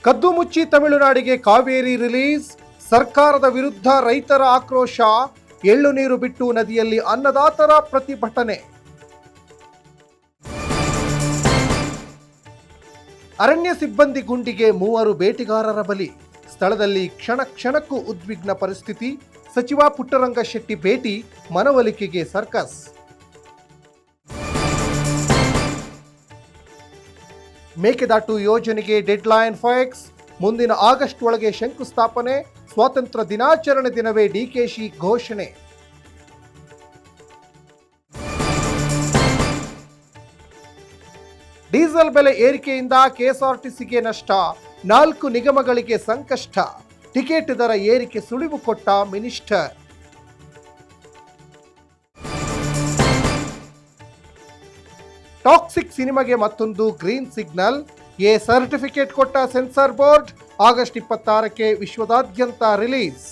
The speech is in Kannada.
ಕದ್ದು ಮುಚ್ಚಿ ತಮಿಳುನಾಡಿಗೆ ಕಾವೇರಿ ರಿಲೀಸ್, ಸರ್ಕಾರದ ವಿರುದ್ಧ ರೈತರ ಆಕ್ರೋಶ, ಎಳ್ಳು ನೀರು ಬಿಟ್ಟು ನದಿಯಲ್ಲಿ ಅನ್ನದಾತರ ಪ್ರತಿಭಟನೆ. ಅರಣ್ಯ ಸಿಬ್ಬಂದಿ ಗುಂಡಿಗೆ 3 ಬೇಟೆಗಾರರ ಬಲಿ, ಸ್ಥಳದಲ್ಲಿ ಕ್ಷಣ ಕ್ಷಣಕ್ಕೂ ಉದ್ವಿಗ್ನ ಪರಿಸ್ಥಿತಿ. ಸಚಿವ ಪುಟ್ಟರಂಗ ಶೆಟ್ಟಿ ಭೇಟಿ, ಮನವೊಲಿಕೆಗೆ ಸರ್ಕಸ್. ಮೇಕೆದಾಟು ಯೋಜನೆಗೆ ಡೆಡ್ಲೈನ್ ಫಿಕ್ಸ್, ಮುಂದಿನ ಆಗಸ್ಟ್ ಒಳಗೆ ಶಂಕುಸ್ಥಾಪನೆ. ಸ್ವಾತಂತ್ರ್ಯ ದಿನಾಚರಣೆ ದಿನವೇ ಡಿಕೆಶಿ ಘೋಷಣೆ. ಡೀಸೆಲ್ ಬೆಲೆ ಏರಿಕೆಯಿಂದ ಕೆಎಸ್ಆರ್ಟಿಸಿಗೆ ನಷ್ಟ, 4 ನಿಗಮಗಳಿಗೆ ಸಂಕಷ್ಟ. ಟಿಕೆಟ್ ದರ ಏರಿಕೆ ಸುಳಿವು ಕೊಟ್ಟ ಮಿನಿಸ್ಟರ್. ಟಾಕ್ಸಿಕ್ ಸಿನಿಮಾಗೆ ಮತ್ತೊಂದು ಗ್ರೀನ್ ಸಿಗ್ನಲ್, ಎ ಸರ್ಟಿಫಿಕೇಟ್ ಕೊಟ್ಟ ಸೆನ್ಸಾರ್ ಬೋರ್ಡ್. ಆಗಸ್ಟ್ 26ಕ್ಕೆ ವಿಶ್ವದಾದ್ಯಂತ ರಿಲೀಸ್.